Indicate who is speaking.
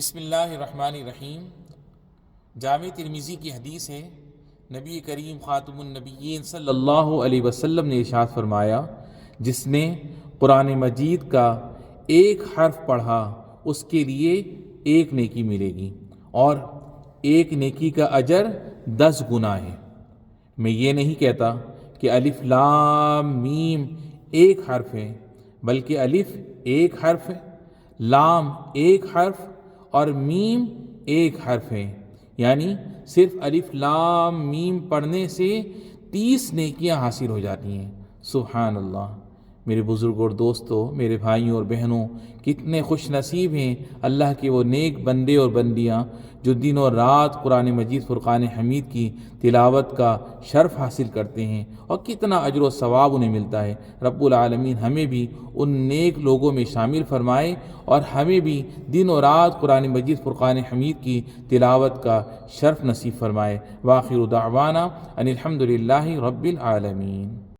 Speaker 1: بسم اللہ الرحمن الرحیم۔ جامع ترمذی کی حدیث ہے، نبی کریم خاتم النبیین صلی اللہ علیہ وسلم نے ارشاد فرمایا، جس نے قرآن مجید کا ایک حرف پڑھا اس کے لیے ایک نیکی ملے گی، اور ایک نیکی کا اجر 10 گنا ہے۔ میں یہ نہیں کہتا کہ الف لام میم ایک حرف ہے، بلکہ الف ایک حرف ہے، لام ایک حرف اور میم ایک حرف ہے، یعنی صرف الف لام میم پڑھنے سے 30 نیکیاں حاصل ہو جاتی ہیں۔ سبحان اللہ۔ میرے بزرگوں اور دوستوں، میرے بھائیوں اور بہنوں، کتنے خوش نصیب ہیں اللہ کے وہ نیک بندے اور بندیاں جو دن اور رات قرآن مجید فرقان حمید کی تلاوت کا شرف حاصل کرتے ہیں، اور کتنا اجر و ثواب انہیں ملتا ہے۔ رب العالمین ہمیں بھی ان نیک لوگوں میں شامل فرمائے، اور ہمیں بھی دن و رات قرآن مجید فرقان حمید کی تلاوت کا شرف نصیب فرمائے۔ وآخر دعوانا ان الحمد للہ رب العالمین۔